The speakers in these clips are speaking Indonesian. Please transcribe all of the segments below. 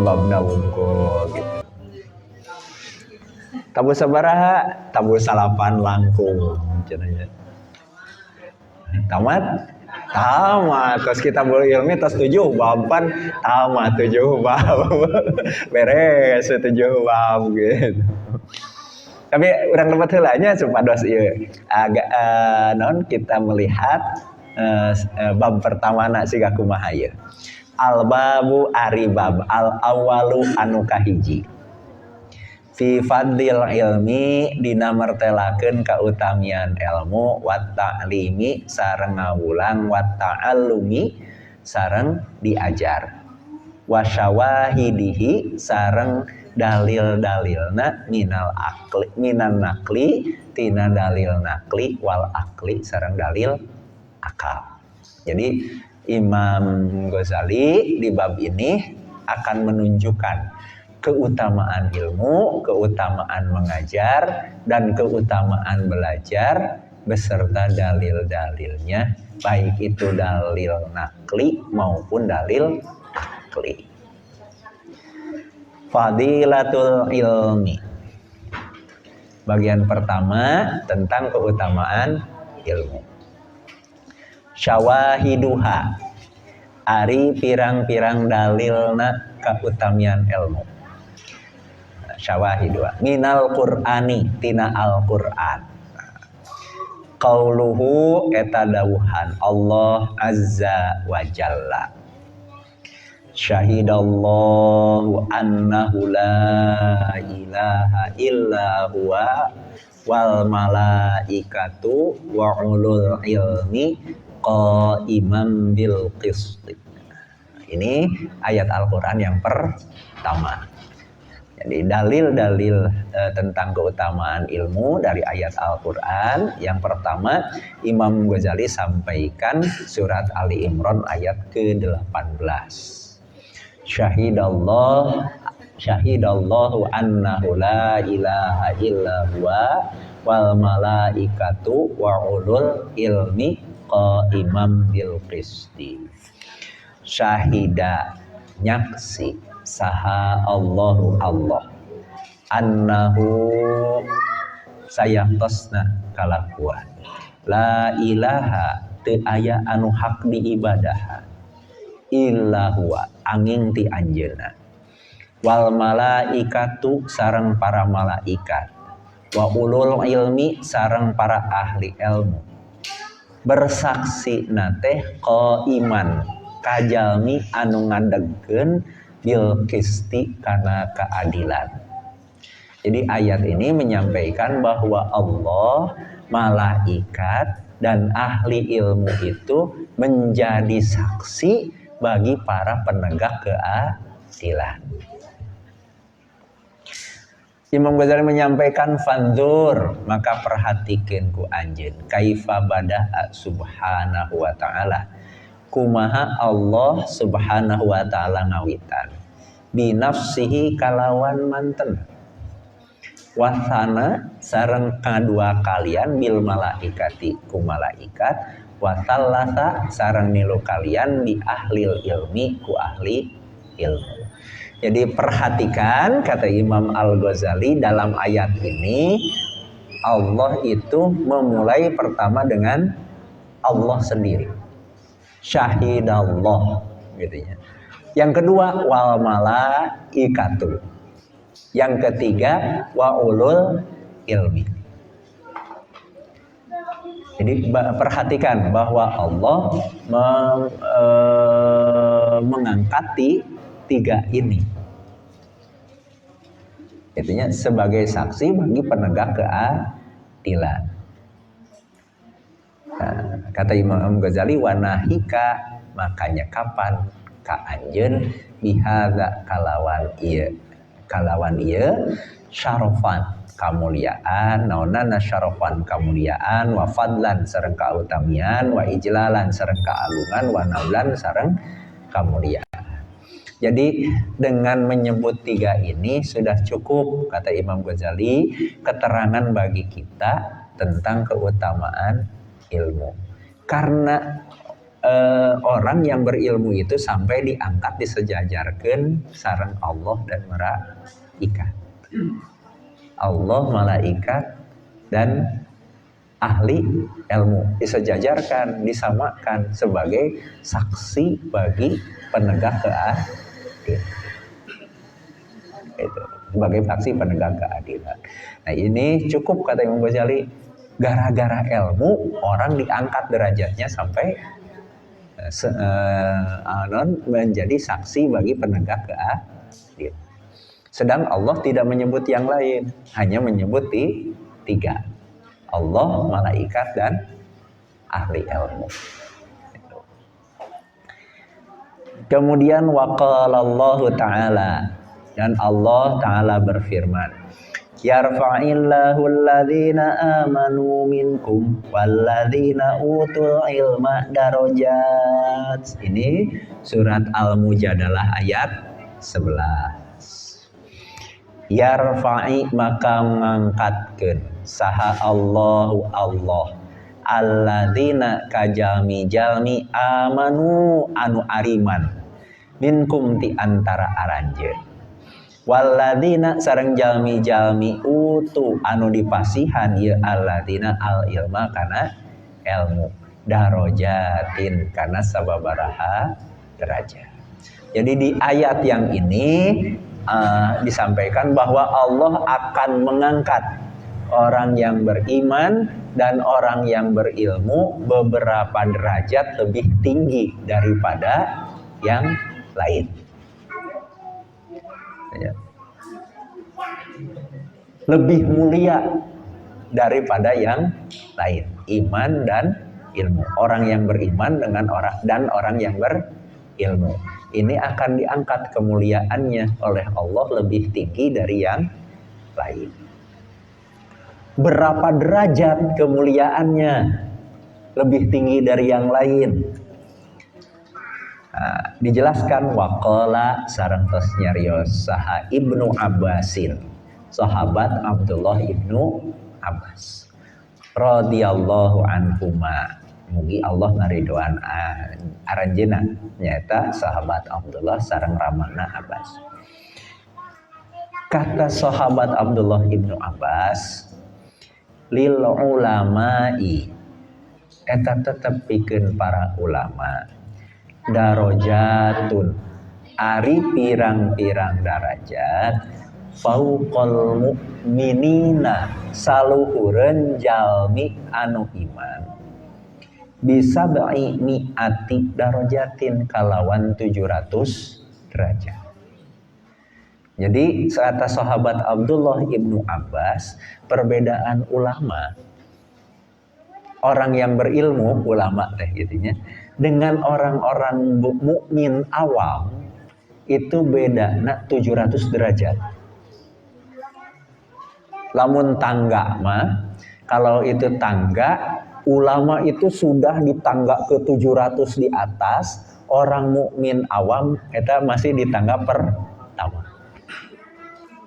babna wungkul gitu. Tabu sabaraha, tabu salapan langkung cenanya. Tamat terus kita boleh ilmi terus 7 bab kan tamat 7 bab beres 7 bab gitu. Tapi urang lebat heulanya supados ieu agak non kita melihat bab pertama siga kumaha ieu. Al babu ari bab al awalu anu kahiji. Fi fadlil ilmi dina martelakeun kautamian ilmu wat ta'limi sareng ngawulang wat ta'allumi sareng diajar wa syawahidihi sareng dalil-dalilna minan nakli tina dalil nakli wal akli sareng dalil akal. Jadi Imam Ghazali di bab ini akan menunjukkan keutamaan ilmu, keutamaan mengajar, dan keutamaan belajar beserta dalil-dalilnya, baik itu dalil nakli maupun dalil akli. Fadilatul ilmi. Bagian pertama tentang keutamaan ilmu. Syawahiduha. Ari pirang-pirang dalilna keutamian ilmu. Syawahidua minal qur'ani tina al-qur'an. Qauluhu eta dawuhan Allah azza wa jalla. Syahidallahu annahu la ilaha illa huwa wal malaikatu wa ulul ilmi qaiman bil qisti. Ini ayat Al-Qur'an yang pertama. Jadi dalil-dalil tentang keutamaan ilmu dari ayat Al-Quran. Yang pertama Imam Ghazali sampaikan surat Ali Imran ayat ke-18. Syahidallahu annahu la ilaha illa huwa wal malaikatu wa ulul ilmi qaiman bil qisti. Syahida nyaksi saha Allahu Allah annahu sayantosna kalakuan la ilaha teu aya anu hak diibadahan illa huwa angin ti anjeunna wal malaikatu sareng para malaikat wa ulul ilmi sareng para ahli ilmu bersaksi nate qaiman kajalmi anu ngadegkeun bil qisti kana keadilan. Jadi ayat ini menyampaikan bahwa Allah, malaikat dan ahli ilmu itu menjadi saksi bagi para penegak keadilan. Imam Ghazali menyampaikan fanzur, maka perhatikan ku anjeun kaifa bada'a subhanahu wa ta'ala. Kumaha Allah subhanahu wa ta'ala ngawitan binafsihi kalawan manten wasana sareng kadua kalian bil malaikati ku malaikat wasallasa sareng nilu kalian di ahlil ilmi ku ahli ilmu. Jadi perhatikan kata Imam Al-Ghazali dalam ayat ini Allah itu memulai pertama dengan Allah sendiri. Syahidallah gitu ya. Yang kedua wal malaikatu. Yang ketiga wa ulul ilmi. Jadi perhatikan bahwa Allah mengangkati tiga ini. Itunya sebagai saksi bagi penegak keadilan. Nah, kata Imam Ghazali wanahika makanya kapan ka anjeun bihadza kalawan ieu syarafan kamuliaan naonana syarafan kamuliaan wa fadlan sareng kautamian wa ijlalan sareng kaagungan wa naulan sareng kamuliaan. Jadi dengan menyebut tiga ini sudah cukup kata Imam Ghazali keterangan bagi kita tentang keutamaan ilmu. Karena orang yang berilmu itu sampai diangkat disejajarkan sareng Allah dan malaikat. Allah, malaikat, dan ahli ilmu disejajarkan, disamakan sebagai saksi bagi penegak keadilan. Itu sebagai saksi penegak keadilan. Nah ini cukup kata Imam Ghazali, gara-gara ilmu orang diangkat derajatnya sampai menjadi saksi bagi penegak keadilan. Sedang Allah tidak menyebut yang lain, hanya menyebut tiga. Allah, malaikat, dan ahli ilmu. Kemudian waqalallahu ta'ala, dan Allah ta'ala berfirman, yarfa'illahu alladhina amanu minkum walladhina utul ilma darajat. Ini surat Al-Mujadalah ayat 11. Yarfa'i maka mengangkatkeun saha Allahu Allah alladzina kajami-jalmi amanu anu ariman minkum ti antara aranjeun walladzina sareng jalmi-jalmi utu anu dipasihan ieu alladzina al ilma kana ilmu darajatin kana sababaraha derajat. Jadi di ayat yang ini disampaikan bahwa Allah akan mengangkat orang yang beriman dan orang yang berilmu beberapa derajat lebih tinggi daripada yang lain. Lebih mulia daripada yang lain, iman dan ilmu. Orang yang beriman dengan orang yang berilmu. Ini akan diangkat kemuliaannya oleh Allah lebih tinggi dari yang lain. Berapa derajat kemuliaannya lebih tinggi dari yang lain? Nah, dijelaskan waqala sareng tos nyarios saha Ibnu Abbasin, sahabat Abdullah Ibnu Abbas radhiyallahu anhuma. Mugi Allah ngaridoan aranjeuna nyata sahabat Abdullah sareng ramana Abbas. Kata sahabat Abdullah Ibnu Abbas, lil ulama'i eta tetep pikeun para ulama darajatun ari pirang-pirang derajat fauqal mu'minina saluhureun jalmi anu iman bisa ba'i mi'ati darajatin kalawan 700 derajat. Jadi kata sahabat Abdullah Ibnu Abbas, perbedaan ulama, orang yang berilmu, ulama teh gitunya, dengan orang-orang mukmin awam itu beda 700 derajat. Lamun tangga mah, kalau itu tangga, ulama itu sudah di tangga ke 700 di atas, orang mukmin awam eta masih di tangga pertama.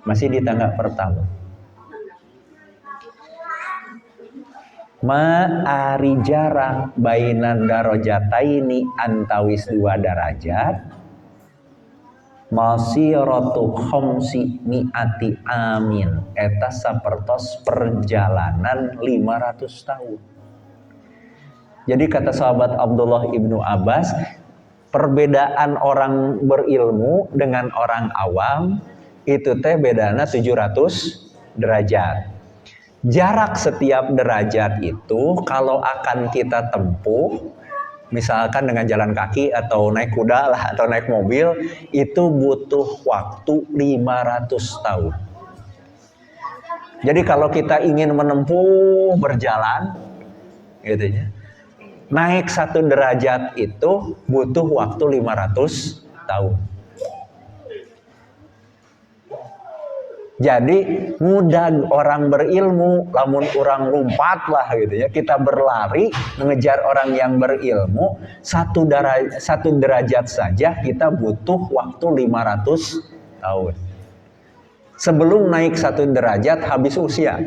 Masih di tangga pertama. Ma'ari jarak bainan darajataini antawis 2 derajat masiratu khamsi mi'ati amin eta sapertos perjalanan 500 tahun. Jadi kata sahabat Abdullah Ibnu Abbas, perbedaan orang berilmu dengan orang awam itu teh bedana 700 derajat. Jarak setiap derajat itu kalau akan kita tempuh, misalkan dengan jalan kaki atau naik kuda lah atau naik mobil, itu butuh waktu 500 tahun. Jadi kalau kita ingin menempuh berjalan, gitu ya, naik 1 derajat itu butuh waktu 500 tahun. Jadi mudah orang berilmu, lamun orang lompat lah gitu ya. Kita berlari mengejar orang yang berilmu, 1 derajat saja kita butuh waktu 500 tahun. Sebelum naik 1 derajat habis usia,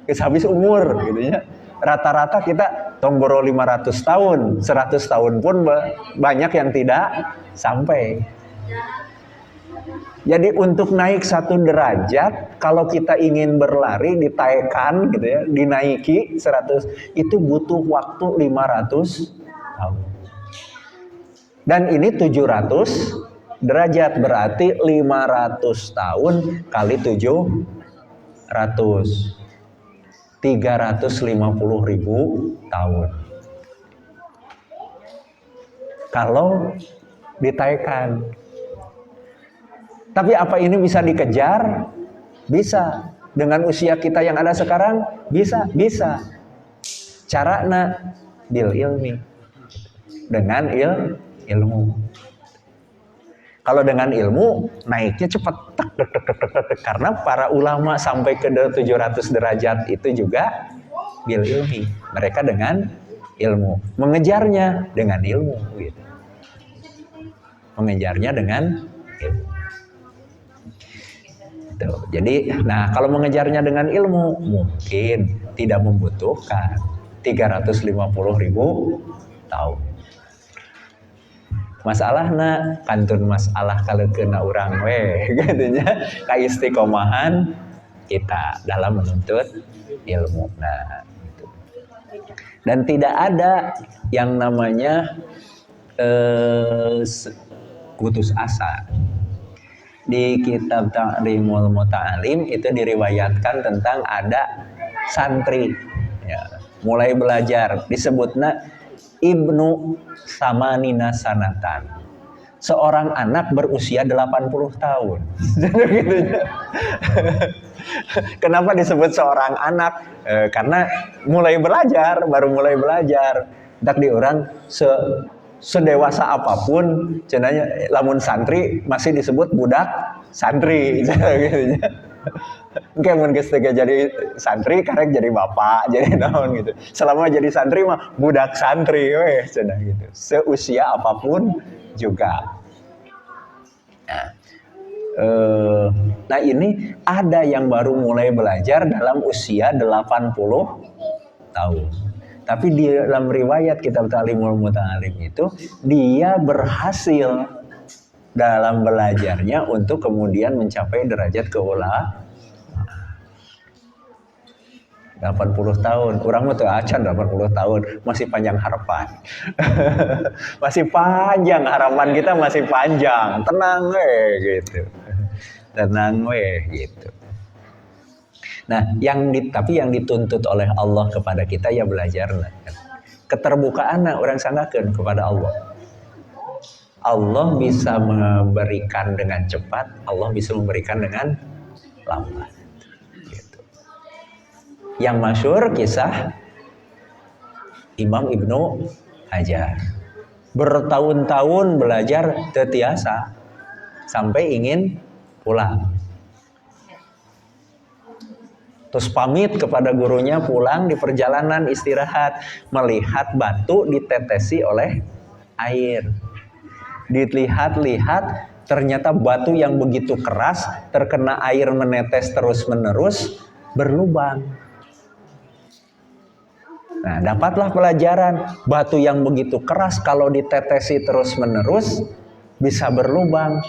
habis umur gitu ya. rata-rata kita tonggoro 500 tahun, 100 tahun pun banyak yang tidak sampai. Jadi untuk naik 1 derajat, kalau kita ingin berlari ditaikkan gitu ya, dinaiki 100, itu butuh waktu 500 tahun. Dan ini 700 derajat, berarti 500 tahun kali 700, 350.000 tahun. Kalau ditaikkan. Tapi apa ini bisa dikejar? Bisa. Dengan usia kita yang ada sekarang? Bisa. Carana bil ilmi. Dengan ilmu. Kalau dengan ilmu naiknya cepat. Karena para ulama sampai ke 700 derajat itu juga bil ilmi. Mereka dengan ilmu. Mengejarnya dengan ilmu. Gitu. Mengejarnya dengan ilmu. Tuh. Jadi, nah kalau mengejarnya dengan ilmu mungkin tidak membutuhkan 350.000 tahun. Masalahna kantun masalah kalau kena urang katanya kaistiqomahan kita dalam menuntut ilmu. Nah, gitu. Dan tidak ada yang namanya putus asa. Di kitab Ta'limul Muta'alim itu diriwayatkan tentang ada santri ya, mulai belajar, disebutnya Ibnu Samanina Sanatan, seorang anak berusia 80 tahun. Kenapa disebut seorang anak? Karena baru mulai belajar. Tak di orang sedewasa apapun, cenanya lamun santri masih disebut budak santri, gitu. Kayak mun geus jadi santri karek jadi bapak, jadi naon gitu. Selama jadi santri mah budak santri weh cenah gitu. Seusia apapun juga. Nah ini ada yang baru mulai belajar dalam usia 80 tahun. Tapi di dalam riwayat kitab Ta'limul Muta'alim itu dia berhasil dalam belajarnya untuk kemudian mencapai derajat keulamaan. 80 tahun, orang tuh acan 80 tahun, masih panjang harapan. Masih panjang harapan kita, masih panjang. Tenang gitu. Tenang gitu. Nah, tapi yang dituntut oleh Allah kepada kita ya belajar. Keterbukaan orang sanggakeun kepada Allah. Allah bisa memberikan dengan cepat, Allah bisa memberikan dengan lambat. Gitu. Yang masyhur kisah Imam Ibnu Hajar. Bertahun-tahun belajar tetiasa sampai ingin pulang. Terus pamit kepada gurunya, pulang, di perjalanan istirahat, melihat batu ditetesi oleh air. Dilihat-lihat, ternyata batu yang begitu keras terkena air menetes terus-menerus berlubang. Nah, dapatlah pelajaran, batu yang begitu keras kalau ditetesi terus-menerus bisa berlubang.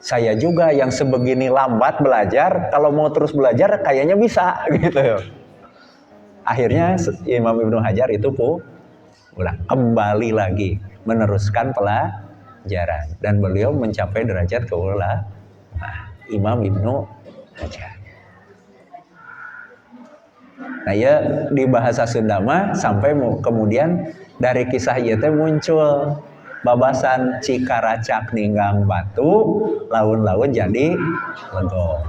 Saya juga yang sebegini lambat belajar, kalau mau terus belajar kayaknya bisa gitu. Akhirnya Imam Ibnu Hajar itu kembali lagi meneruskan pelajaran dan beliau mencapai derajat keulamaan. Imam Ibnu Hajar. Nah ya di bahasa Sunda mah sampai kemudian dari kisah ieu teh muncul babasan cikaracak ninggang batu, laun-laun jadi legok.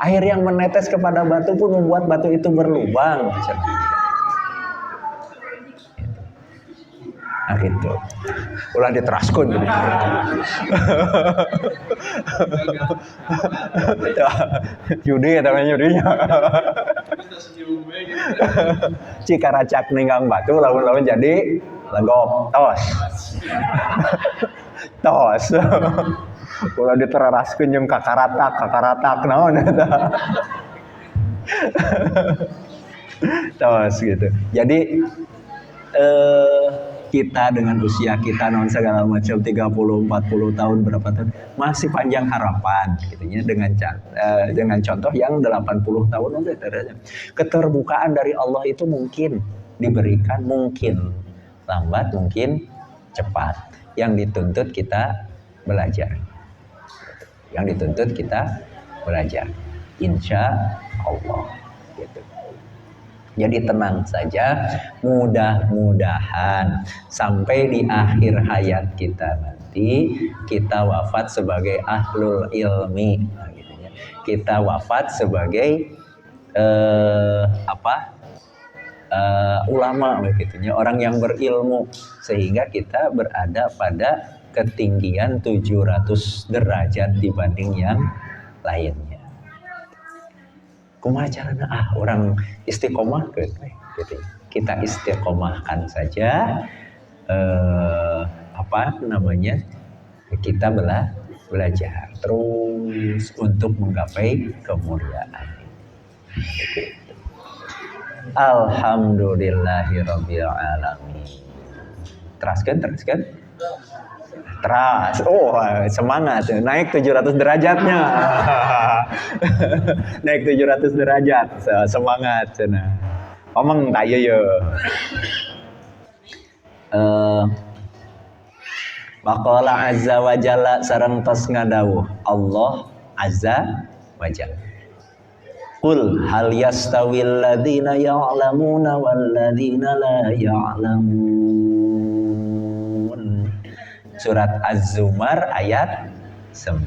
Air yang menetes kepada batu pun membuat batu itu berlubang. Nah gitu. Ulah diteraskeun gini. Judi ya namanya judinya. Cikaracak ninggang batu, laun-laun jadi legok. Tos. Ulah diteraskeun jeung kakaratak naon eta. Terus gitu. Jadi kita dengan usia kita non segala macam 30 40 tahun berapa tahun masih panjang harapan gitu ya dengan contoh yang 80 tahun udah keterbukaan dari Allah itu mungkin diberikan, mungkin lambat mungkin cepat, yang dituntut kita belajar, insya Allah gitu. Jadi tenang saja, mudah-mudahan sampai di akhir hayat kita nanti kita wafat sebagai ahlul ilmi, nah, gitu ya. Kita wafat sebagai ulama, begitunya, orang yang berilmu, sehingga kita berada pada ketinggian 700 derajat dibanding yang lainnya. Kumaha carana orang istiqomah gitu. Kita istiqomahkan saja kita belajar terus untuk menggapai kemuliaan. Gitu. Alhamdulillahirabbil alamin. Teraskan. Teras. Oh, semangat. Naik 700 derajatnya. Naik 700 derajat. Semangat cenah. Omong tak ye. Maqala azza wa jalla sareng tos ngadawuh Allah azza wa jalla. Qul hal yastawil ladzina ya'lamuna wal ladzina la ya'lamun. Surat Az-Zumar ayat 9.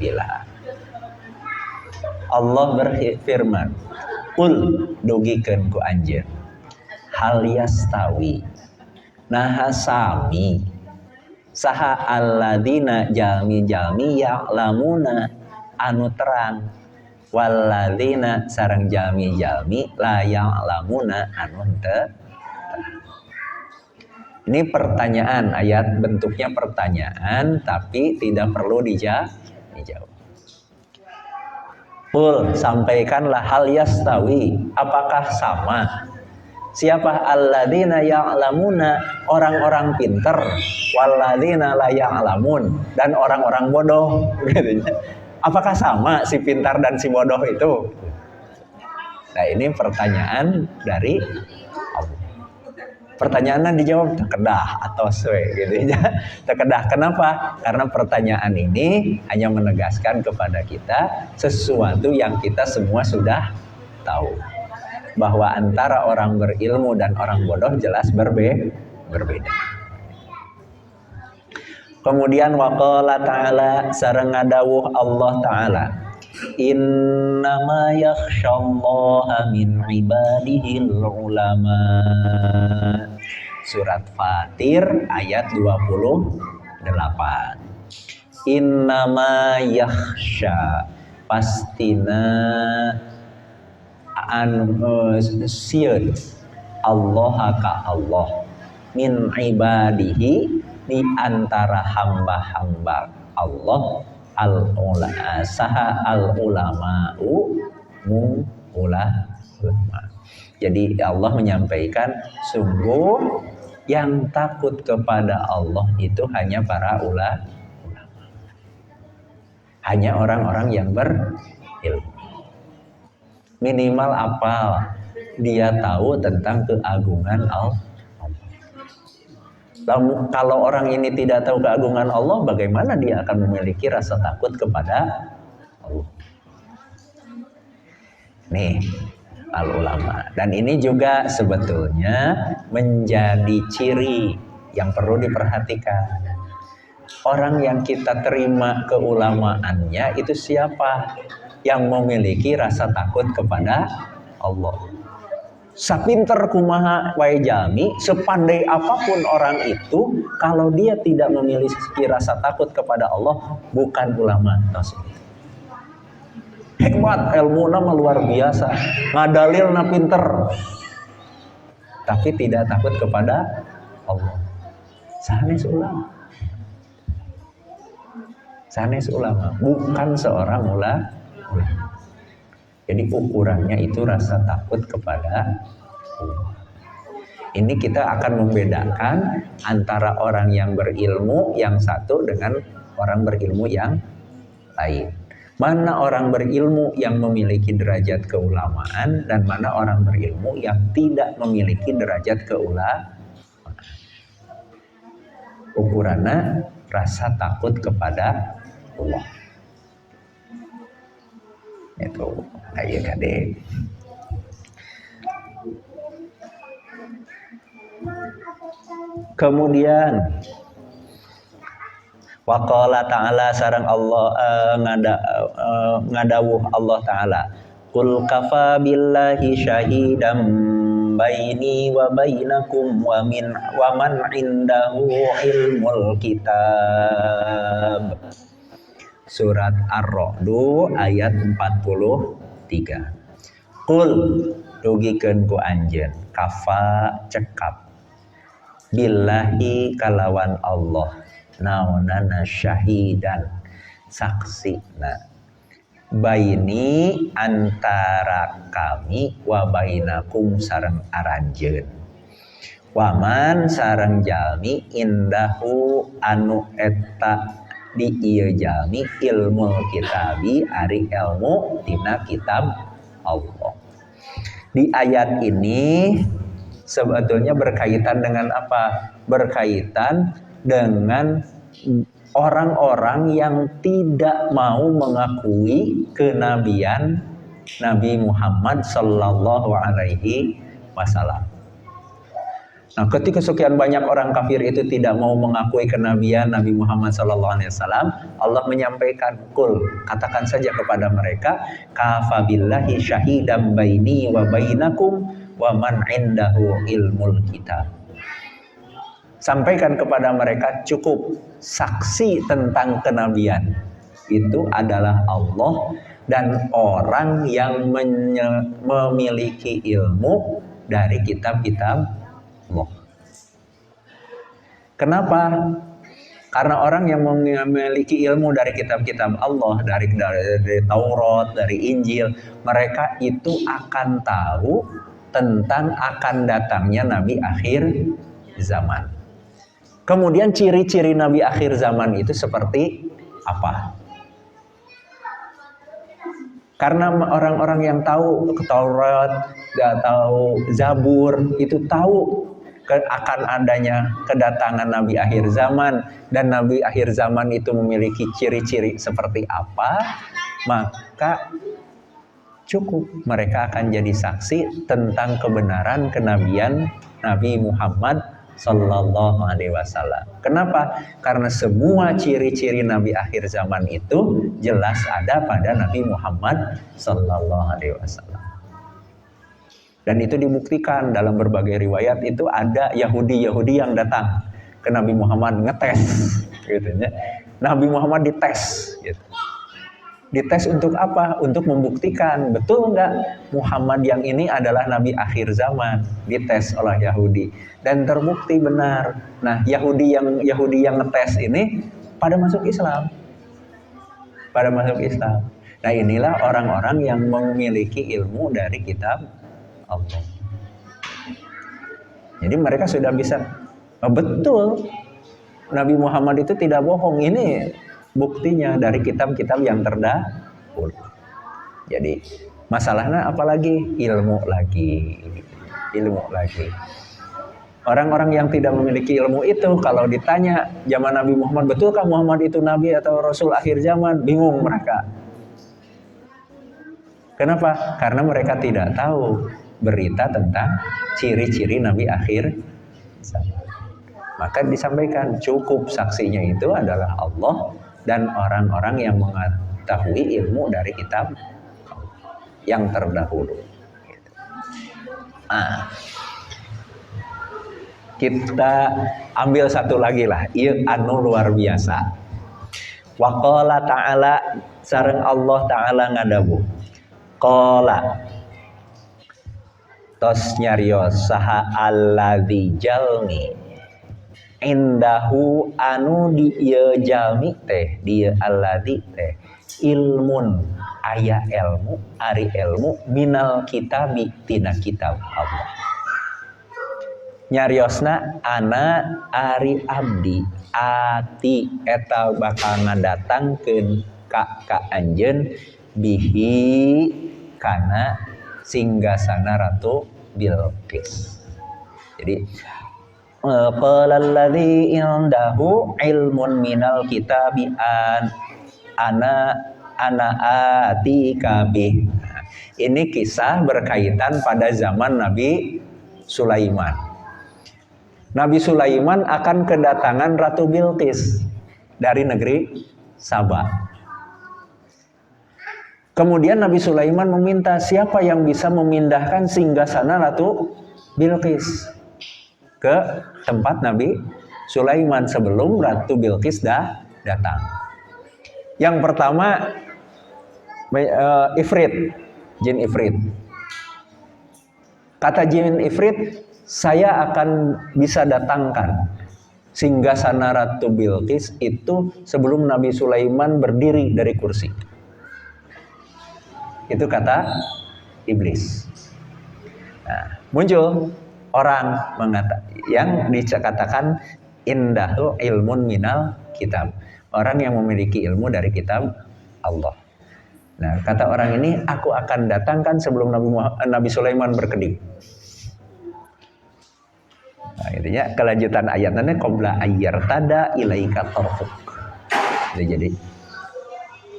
Allah berfirman, Qul dugikeun ku anjeun, hal yastawi naha sami saha alladzina jalmi ya'lamuna anu terang, walladzina sareng jalmi la ya'lamuna anu teu. Ini pertanyaan, ayat bentuknya pertanyaan tapi tidak perlu dijawab. Qul, sampaikanlah, hal yastawi, apakah sama? Siapa alladzina ya'lamuna, orang-orang pinter, walladzina la ya'lamun, dan orang-orang bodoh. Apakah sama si pintar dan si bodoh itu? Nah, ini pertanyaan dari Allah. Pertanyaannya dijawab terkedah atau sesuai gitu ya. Terkedah kenapa? Karena pertanyaan ini hanya menegaskan kepada kita sesuatu yang kita semua sudah tahu, bahwa antara orang berilmu dan orang bodoh jelas berbeda. Kemudian waqala ta'ala sareng ngadawuh Allah ta'ala, innama yakhsyallaha min ibadihil ulama. Surat Fatir ayat 28. Innama yakhsya, pastina sieun Allah ka Allah, min ibadihi, di antara hamba-hamba Allah, ulama. Jadi Allah menyampaikan, sungguh yang takut kepada Allah itu hanya para ulama, hanya orang-orang yang berilmu. Minimal apal, dia tahu tentang keagungan Allah. Kalau orang ini tidak tahu keagungan Allah, bagaimana dia akan memiliki rasa takut kepada Allah? Nih, al-ulama. Dan ini juga sebetulnya menjadi ciri yang perlu diperhatikan. Orang yang kita terima keulamaannya itu siapa? Yang memiliki rasa takut kepada Allah. Sapinter kumaha wae jalmi, sepandai apapun orang itu, kalau dia tidak memiliki rasa takut kepada Allah, bukan ulama tersebut. Hebat, ilmu nama luar biasa, ngadalil na pinter, tapi tidak takut kepada Allah. Sanes ulama, bukan seorang ulama. Jadi ukurannya itu rasa takut kepada Ini kita akan membedakan antara orang yang berilmu yang satu dengan orang berilmu yang lain. Mana orang berilmu yang memiliki derajat keulamaan dan mana orang berilmu yang tidak memiliki derajat keulamaan. Ukurannya rasa takut kepada Allah. Itu ayo kadek. Kemudian waqala ta'ala sareng Allah ngadawuh Allah ta'ala qul kafa billahi syahidam baini wa bainakum wa man indahu ilmul kitab. Surat Ar-Ra'd ayat 43. Qul dugikeun ku anjeun kafa cekap billahi kalawan Allah naonana syahidan saksina baini antara kami wa bainakum sareng aranjeun waman sareng jalmi indahu anu eta di ieu jalmi ilmu kitabi ari ilmu tina kitab Allah. Di ayat ini sebetulnya berkaitan dengan apa? Berkaitan dengan orang-orang yang tidak mau mengakui kenabian Nabi Muhammad sallallahu alaihi wasallam. Nah, ketika sekian banyak orang kafir itu tidak mau mengakui kenabian Nabi Muhammad sallallahu alaihi wasallam, Allah menyampaikan, "Qul," katakan saja kepada mereka, "Kafa billahi syahidam baini wa bainakum wa man indahu ilmul kitab." Sampaikan kepada mereka, cukup saksi tentang kenabian itu adalah Allah dan orang yang memiliki ilmu dari kitab-kitab Allah. Kenapa? Karena orang yang memiliki ilmu dari kitab-kitab Allah, dari Taurat, dari Injil, mereka itu akan tahu tentang akan datangnya Nabi akhir zaman. Kemudian ciri-ciri Nabi akhir zaman itu seperti apa? Karena orang-orang yang tahu Taurat, tahu Zabur, itu tahu akan adanya kedatangan Nabi akhir zaman, dan Nabi akhir zaman itu memiliki ciri-ciri seperti apa, maka cukup mereka akan jadi saksi tentang kebenaran kenabian Nabi Muhammad sallallahu alaihi wasallam. Kenapa? Karena semua ciri-ciri Nabi akhir zaman itu jelas ada pada Nabi Muhammad sallallahu alaihi wasallam. Dan itu dibuktikan dalam berbagai riwayat. Itu ada Yahudi yang datang ke Nabi Muhammad ngetes gitu ya. Nabi Muhammad dites gitu. Dites untuk apa? Untuk membuktikan betul nggak Muhammad yang ini adalah Nabi akhir zaman. Dites oleh Yahudi dan terbukti benar. Nah, Yahudi yang ngetes ini pada masuk Islam. Pada masuk Islam. Nah, inilah orang-orang yang memiliki ilmu dari kitab Allah. Jadi mereka sudah bisa betul Nabi Muhammad itu tidak bohong. Ini buktinya dari kitab-kitab yang terdahulu. Jadi masalahnya apalagi ilmu lagi. Orang-orang yang tidak memiliki ilmu itu kalau ditanya zaman Nabi Muhammad, betulkah Muhammad itu Nabi atau Rasul akhir zaman? Bingung mereka. Kenapa? Karena mereka tidak tahu berita tentang ciri-ciri Nabi akhir zaman. Maka disampaikan cukup saksinya itu adalah Allah dan orang-orang yang mengetahui ilmu dari kitab yang terdahulu. Nah, kita ambil satu lagi lah, ieu anu luar biasa. Waqala ta'ala sareng Allah ta'ala ngadawu. Qala tos nyarios saha alladzi jalmi indahu anu di ieu jalmi teh dia alladzi teh ilmun aya ilmu ari ilmu minal kitabi tina kitab Allah. nyariosna ana ari abdi ati eta bakal ngadatangkeun ka anjeun bihi kana singgasana Ratu Bilqis. Jadi qalalladzi indahu ilmun minal kitabi ana atika bih. Ini kisah berkaitan pada zaman Nabi Sulaiman. Nabi Sulaiman akan kedatangan Ratu Bilqis dari negeri Saba. Kemudian Nabi Sulaiman meminta siapa yang bisa memindahkan singgasana Ratu Bilqis ke tempat Nabi Sulaiman sebelum Ratu Bilqis datang. Yang pertama Ifrit, jin Ifrit. Kata jin Ifrit, saya akan bisa datangkan singgasana Ratu Bilqis itu sebelum Nabi Sulaiman berdiri dari kursi. Itu kata iblis. Nah, muncul orang yang dikatakan indahu ilmun minal kitab. Orang yang memiliki ilmu dari kitab Allah. Nah, kata orang ini, aku akan datangkan sebelum Nabi Sulaiman berkedip. Nah, intinya kelanjutan ayatnya qabla ayyartada ilaika tarfuk. Jadi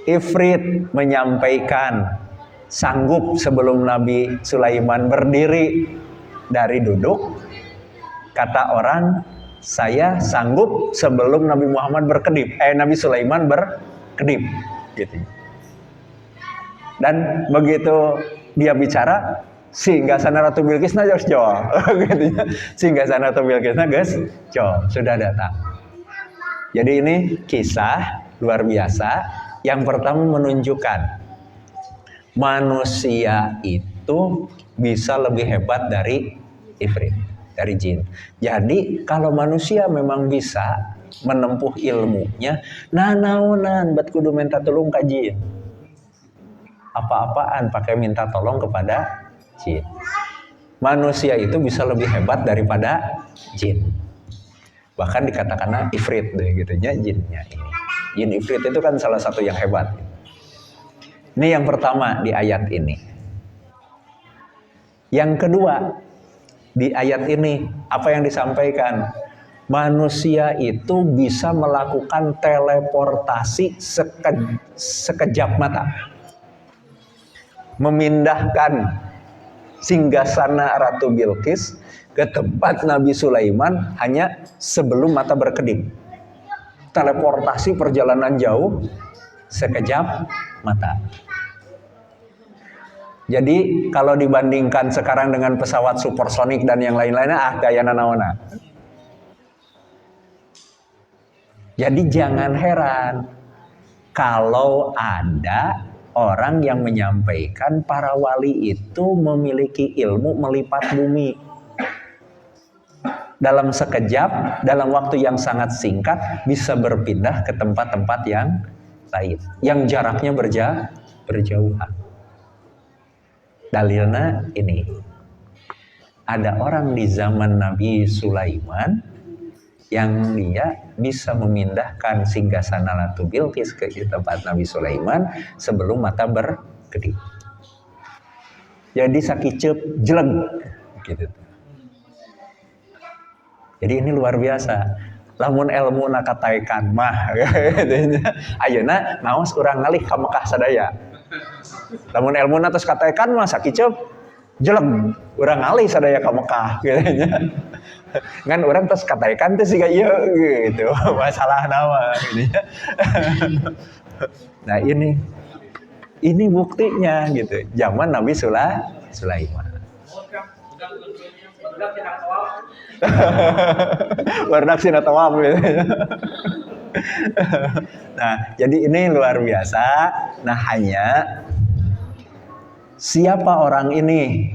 Ifrit menyampaikan sanggup sebelum Nabi Sulaiman berdiri dari duduk. Kata orang, saya sanggup sebelum Nabi Muhammad berkedip. Nabi Sulaiman berkedip, gitu. Dan begitu dia bicara, singgasana Ratu Bilqis geus jol, gitu. Singgasana Ratu Bilqis geus jol, sudah datang. Jadi ini kisah luar biasa. Yang pertama menunjukkan manusia itu bisa lebih hebat dari Ifrit, dari jin. Jadi kalau manusia memang bisa menempuh ilmunya, nah naonan bat kudu minta tolong ka jin. Apa-apaan pakai minta tolong kepada jin. Manusia itu bisa lebih hebat daripada jin. Bahkan dikatakan Ifrit deh gitu nya jinnya ini. Jin Ifrit itu kan salah satu yang hebat. Ini yang pertama di ayat ini. Yang kedua, di ayat ini apa yang disampaikan? Manusia itu bisa melakukan teleportasi sekejap mata. Memindahkan singgasana Ratu Bilqis ke tempat Nabi Sulaiman hanya sebelum mata berkedip. Teleportasi perjalanan jauh sekejap mata. Jadi kalau dibandingkan sekarang dengan pesawat supersonik dan yang lain-lainnya, gayana naona. Jadi jangan heran kalau ada orang yang menyampaikan para wali itu memiliki ilmu melipat bumi. Dalam sekejap, dalam waktu yang sangat singkat bisa berpindah ke tempat-tempat yang lain, yang jaraknya berjauhan. Dalilnya ini, ada orang di zaman Nabi Sulaiman yang dia bisa memindahkan singgasana Ratu Bilqis ke tempat Nabi Sulaiman sebelum mata berkedip. Jadi sakicep jeleg gitu. Jadi ini luar biasa. Lamun ilmu nakataikan mah ayeuna naos urang ngalih ka Mekah sadaya. Lamun ilmu na tos kataikan mah sakicep jeleg urang ngalih sadaya ka Mekah gitu nya. Ngan urang tos kataikan teh siga ieu gitu. Masalah nama gitu. Nah, ini buktinya gitu. Zaman Nabi Sulaiman. Wardak sina tawaf gitu. Nah, jadi ini luar biasa. Nah, hanya siapa orang ini?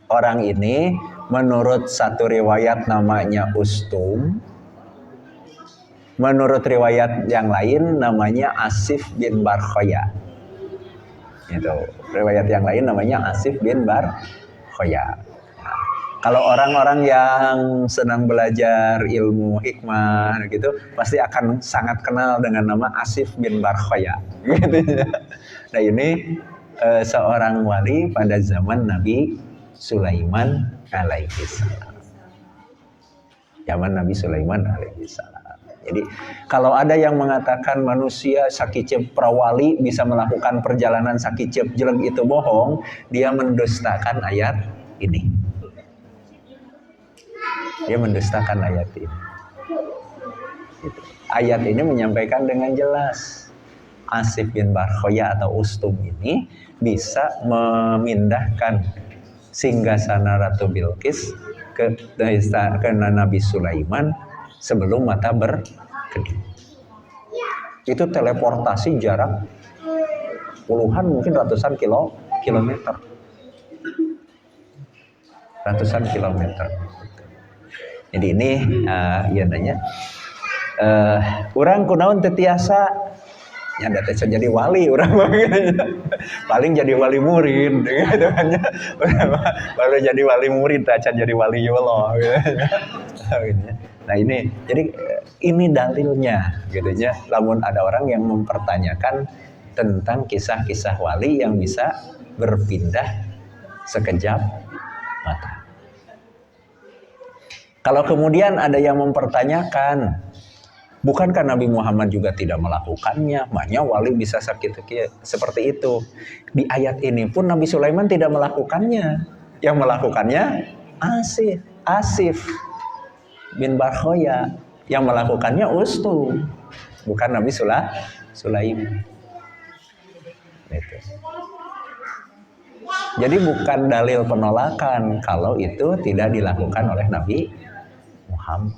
Orang ini menurut satu riwayat namanya Ustum. Menurut riwayat yang lain namanya Asif bin Barkhoya. Itu riwayat yang lain namanya Asif bin Barkhoya. Kalau orang-orang yang sedang belajar ilmu hikmah gitu, pasti akan sangat kenal dengan nama Asif bin Barkhoya. Gitu ya. Nah ini seorang wali pada zaman Nabi Sulaiman alaihi salam. Zaman Nabi Sulaiman alaihi salam. Jadi kalau ada yang mengatakan manusia sakicep prawali bisa melakukan perjalanan sakicep jelek itu bohong, dia mendustakan ayat ini. Dia mendustakan ayat ini. Ayat ini menyampaikan dengan jelas Asif bin Barkhoya atau Ustum ini bisa memindahkan singgasana Ratu Bilqis ke Nabi Sulaiman sebelum mata berkedip. Itu teleportasi jarak puluhan mungkin ratusan kilometer. Ratusan kilometer. Jadi ini ya nanya urang kunaon teu tiasa nya teh jadi wali urang paling jadi wali murid gitu kan baru jadi wali murid acan jadi wali Allah gitu. Nah ini jadi ini dalilnya gitu ya. Lamun ada orang yang mempertanyakan tentang kisah-kisah wali yang bisa berpindah sekejap mata. Kalau kemudian ada yang mempertanyakan, bukankah Nabi Muhammad juga tidak melakukannya? Makanya wali bisa sakit seperti itu. Di ayat ini pun Nabi Sulaiman tidak melakukannya. Yang melakukannya Asif bin Barkhoya. Yang melakukannya Ustum, bukan Nabi Sulaiman. Itu. Jadi bukan dalil penolakan kalau itu tidak dilakukan oleh Nabi Muhammad.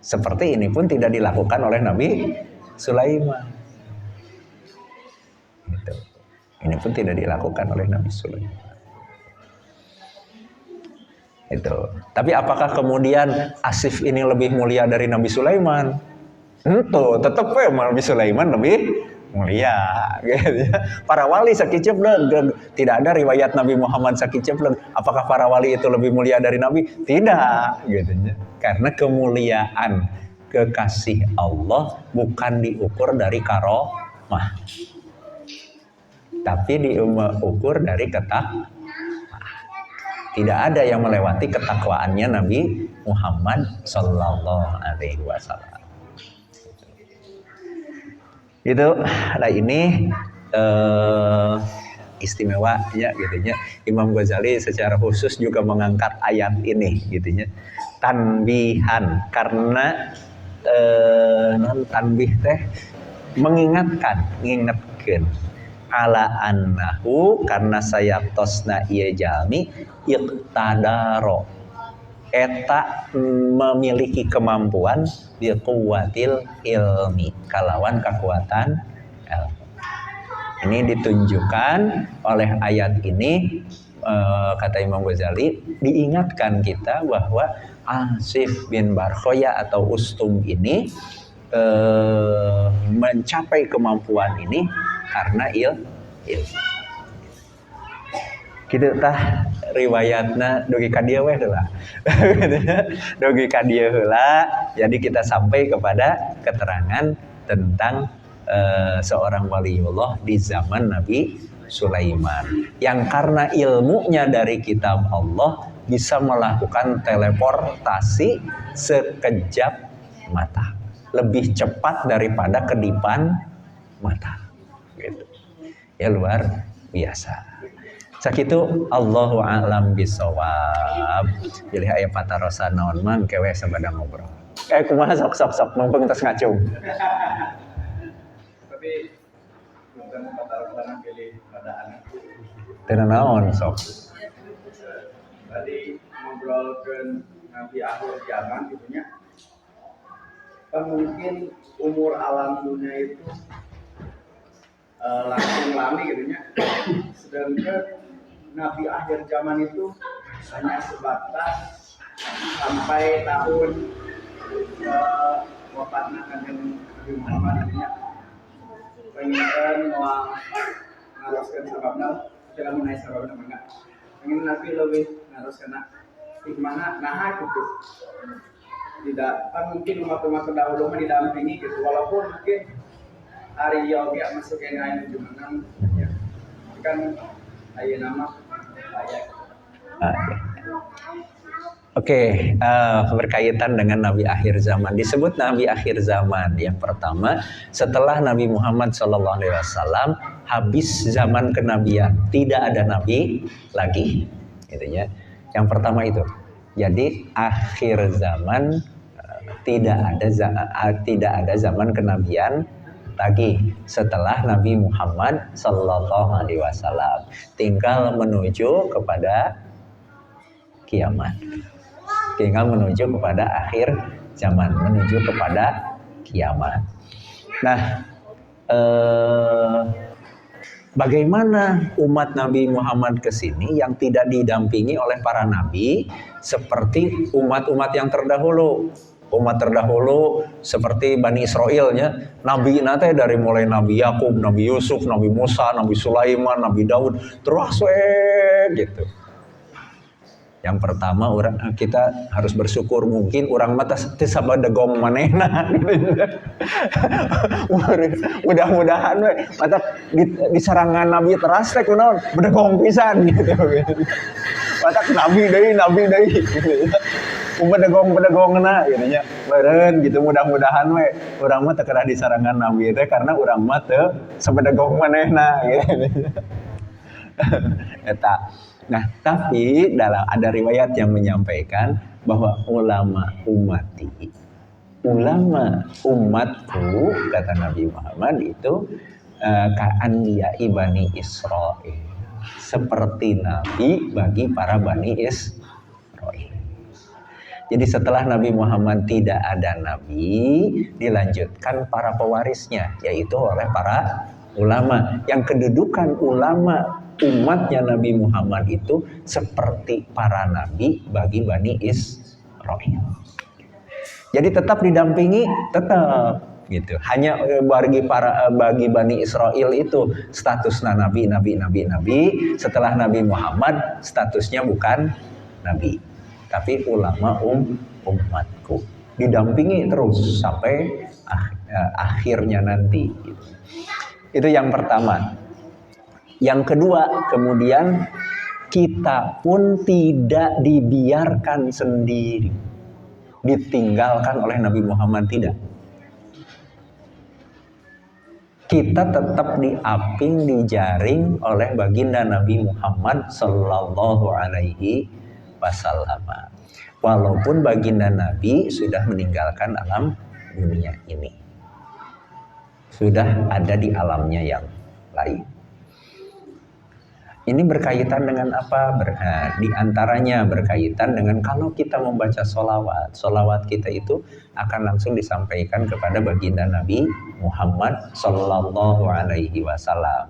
Seperti ini pun tidak dilakukan oleh Nabi Sulaiman. Gitu. Ini pun tidak dilakukan oleh Nabi Sulaiman. Itu. Tapi apakah kemudian Asif ini lebih mulia dari Nabi Sulaiman? Tentu, tetap ya Nabi Sulaiman lebih mulia. Gitu. Para wali sakicep tidak ada riwayat Nabi Muhammad sakicep. Apakah para wali itu lebih mulia dari Nabi? Tidak. Gitu. Karena kemuliaan kekasih Allah bukan diukur dari karomah, tapi diukur dari ketakwaan. Tidak ada yang melewati ketakwaannya Nabi Muhammad Sallallahu Alaihi Wasallam. Itu, nah ini istimewa ya gitunya. Imam Ghazali secara khusus juga mengangkat ayat ini gitunya. Tanbihan karena tanbih teh mengingatkan ala annahu karena sayatosna ieu jalmi iqtadaro eta memiliki kemampuan biquwatil ilmi kalawan kekuatan ilmu. Ini ditunjukkan oleh ayat ini, kata Imam Ghazali, diingatkan kita bahwa Asif bin Barkhoya atau Ustum ini mencapai kemampuan ini karena ilmu. Gitu tah riwayatna dogi ka dieu we heula. Dogi ka dieu heula, jadi kita sampai kepada keterangan tentang seorang waliullah di zaman Nabi Sulaiman yang karena ilmunya dari kitab Allah bisa melakukan teleportasi sekejap mata, lebih cepat daripada kedipan mata gitu. Ya luar biasa. Sakitu Allahu a'lam bisawab. Jadi aya patarosan naon mang kewe sabada ngobrol. Kumaha sok mumpung tos ngacung. Tapi bukan patarosan pilih pada anak. Teu naon sok. Tadi ngobrolkeun Nabi akhir zaman gitu nya. Kan mungkin umur alam dunia itu langsung lami gitu nya. Sedangkan Nabi akhir zaman itu hanya sebatas sampai tahun wafatnya Kanjeng Nabi Muhammad nya. Pengen mau ngaroskeun sababna, tidak menaik sababna enggak. Pengen Nabi lebih ngaroskeun gimana nah gitu. Tidak kan mungkin umat-umat terdahulu mah didampingi gitu, walaupun mungkin hari yogi masuk yang lain cuman ya kan ayeuna nama ayat. Oke, berkaitan dengan Nabi akhir zaman. Disebut Nabi akhir zaman. Yang pertama, setelah Nabi Muhammad SAW habis zaman kenabian, tidak ada Nabi lagi, gitu ya. Yang pertama itu. Jadi akhir zaman tidak ada zaman kenabian lagi setelah Nabi Muhammad SAW. Tinggal menuju kepada kiamat. Tinggal menuju kepada akhir zaman, menuju kepada kiamat. Nah, bagaimana umat Nabi Muhammad ke sini yang tidak didampingi oleh para nabi seperti umat-umat yang terdahulu? Umat terdahulu seperti Bani Israilnya, nabi nate dari mulai Nabi Yakub, Nabi Yusuf, Nabi Musa, Nabi Sulaiman, Nabi Daud, terus gitu. Yang pertama kita harus bersyukur mungkin orang mata sabada gom manehna mudah-mudahan we mata di sarangan nabi teras teh kunaon bedegong pisan gitu. Mata nabi deui gitu. Bedegongna gitu nya. Beureun gitu mudah-mudahan we urang mah teu kedah di sarangan nabi teh karena urang mah teu sabedegong manehna gitu. Eta. Nah, tapi ada riwayat yang menyampaikan bahwa ulama umatku kata Nabi Muhammad itu ka'anbiya Bani Israil, seperti nabi bagi para Bani Israil. Jadi setelah Nabi Muhammad tidak ada nabi, dilanjutkan para pewarisnya, yaitu oleh para ulama. Yang kedudukan ulama umatnya Nabi Muhammad itu seperti para nabi bagi Bani Israil. Jadi tetap didampingi, tetap gitu. Hanya bagi Bani Israil itu statusnya nabi. Setelah Nabi Muhammad statusnya bukan nabi, tapi ulama umatku. Didampingi terus sampai akhirnya nanti. Gitu. Itu yang pertama. Yang kedua, kemudian kita pun tidak dibiarkan sendiri, ditinggalkan oleh Nabi Muhammad, tidak. Kita tetap diaping, dijaring oleh baginda Nabi Muhammad Sallallahu Alaihi Wasallam. Walaupun baginda Nabi sudah meninggalkan alam dunia ini, sudah ada di alamnya yang lain. Ini berkaitan dengan apa? Di antaranya berkaitan dengan kalau kita membaca sholawat. Sholawat kita itu akan langsung disampaikan kepada baginda Nabi Muhammad Sallallahu Alaihi Wasallam.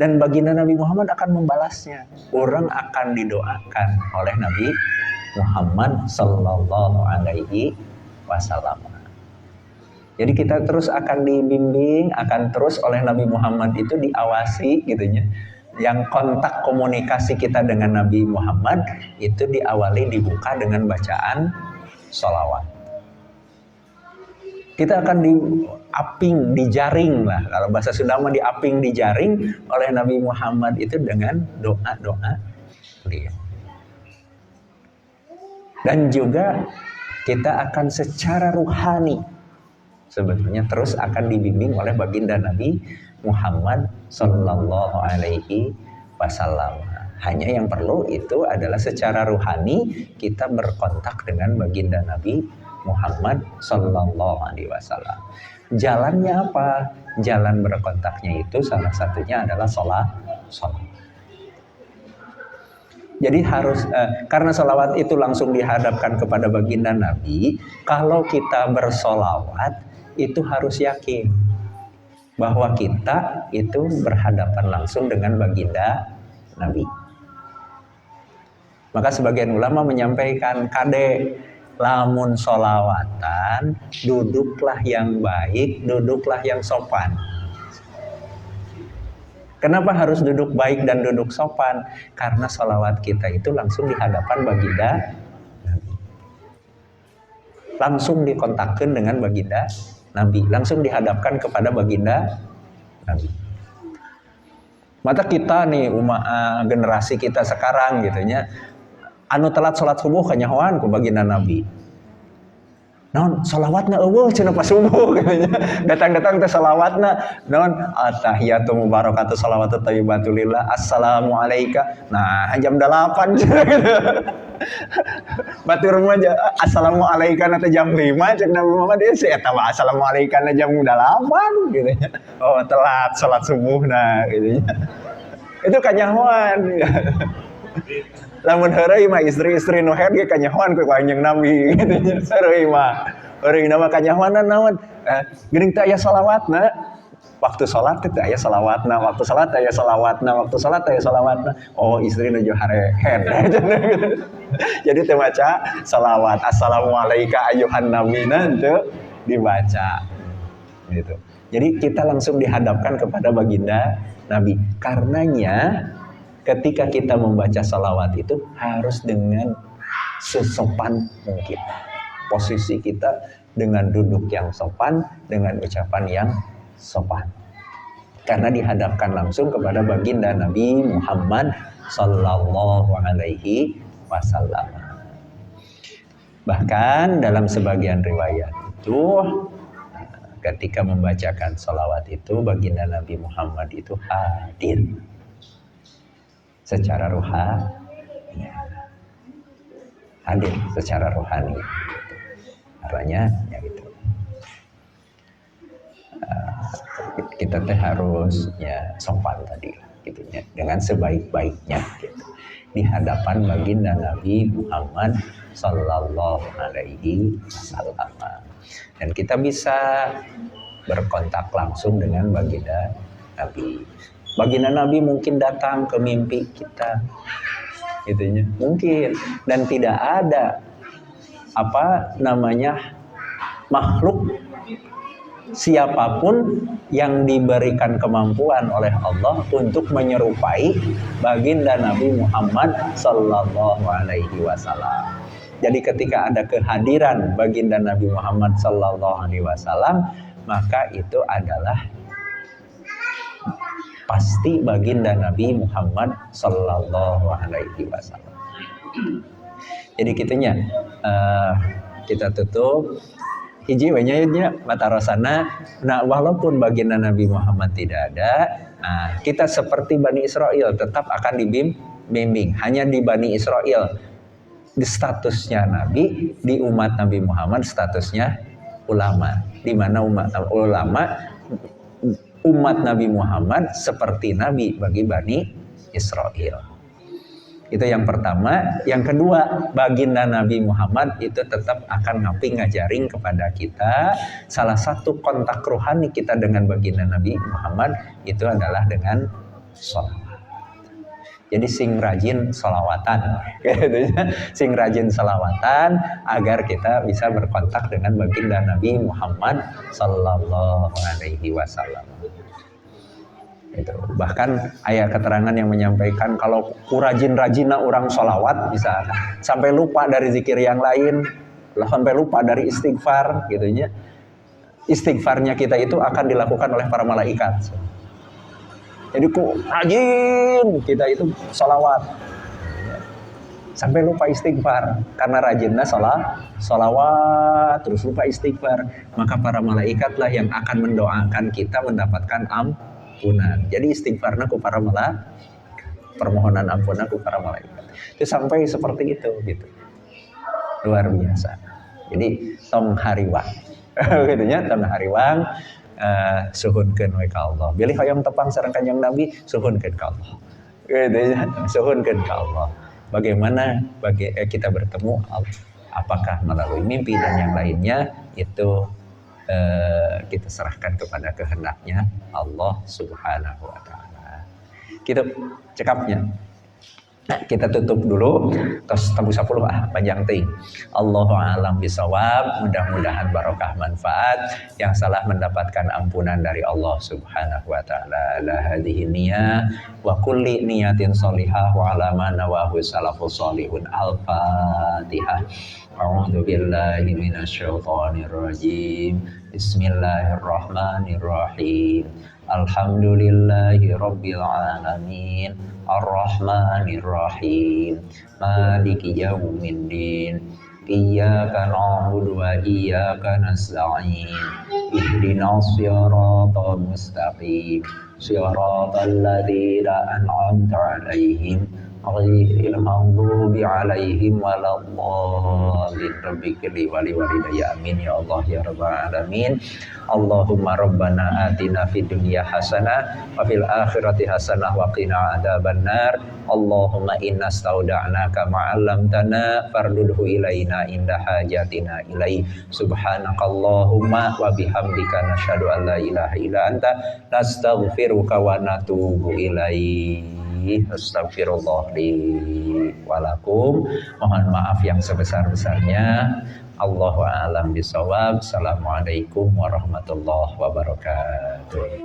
Dan baginda Nabi Muhammad akan membalasnya. Orang akan didoakan oleh Nabi Muhammad Sallallahu Alaihi Wasallam. Jadi kita terus akan dibimbing, akan terus oleh Nabi Muhammad itu diawasi gitunya. Yang kontak komunikasi kita dengan Nabi Muhammad itu dibuka dengan bacaan sholawat. Kita akan diaping, dijaring lah. Kalau bahasa Sunda mah diaping, dijaring oleh Nabi Muhammad itu dengan doa-doa beliau. Dan juga kita akan secara ruhani sebetulnya terus akan dibimbing oleh baginda Nabi Muhammad Sallallahu Alaihi Wasallam. Hanya yang perlu itu adalah secara ruhani kita berkontak dengan baginda Nabi Muhammad Sallallahu Alaihi Wasallam. Jalannya apa? Jalan berkontaknya itu salah satunya adalah sholat. Jadi harus karena sholawat itu langsung dihadapkan kepada baginda Nabi. Kalau kita bersolawat itu harus yakin bahwa kita itu berhadapan langsung dengan baginda Nabi. Maka sebagian ulama menyampaikan lamun sholawatan duduklah yang baik, duduklah yang sopan. Kenapa harus duduk baik dan duduk sopan? Karena sholawat kita itu langsung di hadapan baginda langsung dikontakkan dengan baginda Nabi, langsung dihadapkan kepada baginda Nabi. Mata kita nih generasi kita sekarang gitunya, anu telat sholat subuh kanyahoan ku baginda Nabi. Naon salawatna eueuh cenah pas subuh katanya. Datang-datang teh salawatna naon attahiyatu mubarakatuh salawatu thayyibatu lillah assalamu alayka. Nah, jam 8 cenah gitu. Batur mah assalamu alayka teh jam 5 cek Nabi Muhammad dia sih eta mah assalamu alayka jam 8 gitu nya. Oh, telat salat subuh nah gitu nya. Itu kanyahoan. Lamun heureuy mah istri-istri nu head ge kanyahoan ku kanjeng Nabi gitu nya. Sareuy mah eureung nama kanyahoanan naon? Geuning teh aya salawatna. Waktu salat teh aya salawatna, waktu salat aya salawatna, waktu salat aya salawatna. Oh, istri nuju hare head. Jadi teh maca salawat assalamu alayka ayyuhan nabiyna teu dibaca. Gitu. Jadi kita langsung dihadapkan kepada baginda Nabi. Karenanya ketika kita membaca salawat itu harus dengan sesopan mungkin. Posisi kita dengan duduk yang sopan, dengan ucapan yang sopan. Karena dihadapkan langsung kepada baginda Nabi Muhammad sallallahu alaihi wasallam. Bahkan dalam sebagian riwayat itu ketika membacakan salawat itu baginda Nabi Muhammad itu hadir secara rohani, hadir secara rohani, artinya ya gitu. Kita teh harus ya sopan tadi lah, gitunya, dengan sebaik-baiknya gitu, di hadapan baginda Nabi Muhammad Sallallahu Alaihi Wasallam. Dan kita bisa berkontak langsung dengan baginda Nabi. Baginda Nabi mungkin datang ke mimpi kita, gitunya, mungkin. Dan tidak ada makhluk siapapun yang diberikan kemampuan oleh Allah untuk menyerupai baginda Nabi Muhammad Sallallahu Alaihi Wasallam. Jadi ketika ada kehadiran baginda Nabi Muhammad Sallallahu Alaihi Wasallam, maka itu adalah pasti baginda Nabi Muhammad Sallallahu Alaihi Wasallam. Jadi kitunya kita tutup hiji we nya mata rosana. Nah, walaupun baginda Nabi Muhammad tidak ada, kita seperti Bani Israel tetap akan dibimbing. Hanya di Bani Israel di statusnya Nabi, di umat Nabi Muhammad statusnya ulama. Di mana umat Nabi Muhammad seperti Nabi bagi Bani Israel. Itu yang pertama. Yang kedua, baginda Nabi Muhammad itu tetap akan ngajaring kepada kita. Salah satu kontak rohani kita dengan baginda Nabi Muhammad itu adalah dengan sholawat. Jadi sing rajin sholawatan, sing rajin sholawatan agar kita bisa berkontak dengan baginda Nabi Muhammad Sallallahu Alaihi Wasallam. Itu. Bahkan ayat keterangan yang menyampaikan kalau kurajin-rajina orang sholawat bisa sampai lupa dari zikir yang lain, sampai lupa dari istighfar, gitunya. Istighfarnya kita itu akan dilakukan oleh para malaikat. Jadi rajin kita itu sholawat sampai lupa istighfar karena rajinnya sholawat terus lupa istighfar, maka para malaikatlah yang akan mendoakan kita mendapatkan ampunan. Jadi istighfarna ku para malaikat, permohonan ampunan ku para malaikat. Itu sampai seperti itu gitu. Luar biasa. Jadi tong hariwang. Gitunya tong hariwang suhunkeun we ka Allah. Bilih hoyong tepang sareng Kanjeng Nabi suhunkeun ka Allah. Gitunya suhunkeun ka Allah. Bagaimana kita bertemu, apakah melalui mimpi dan yang lainnya, itu kita serahkan kepada kehendaknya Allah Subhanahu wa taala. Gitu cekapnya. Nah, kita tutup dulu terus tabu 10 panjang ting. Allahu a'lam bisawab. Mudah-mudahan barokah manfaat, yang salah mendapatkan ampunan dari Allah Subhanahu wa taala. La hadhihi niyah wa kulli niyatin sholihah wa ala ma nawahu salafus sholihun. Al-Fatihah. A'udzu billahi minasyaitonir rajim. Bismillahirrahmanirrahim. Alhamdulillahi rabbil alamin. Ar-Rahmanir-Rahim. Maliki yaumiddin. Iyyaka na'budu wa iyyaka nasta'in. Ihdinas siratal mustaqim. Siratal ladzina an'amta 'alaihim ghairil maghdubi 'alaihim waladdallin. Rabbikli wali walidayya amin ya Allah ya rabbal alamin. Allahumma rabbana atina fid dunya hasanah wa fil akhirati hasanah wa qina adzabannar. Allahumma inna stauda'naka ma'allamtana fardudhu ilaina inda hajatina ilaih. Subhanakallahumma wa bihamdika nasyhadu an la ilaha illa anta nastaghfiruka wa natubu ilaih. Astagfirullah li walakum. Mohon maaf yang sebesar-besarnya. Allahu a'lam bisawab. Assalamualaikum warahmatullahi wabarakatuh.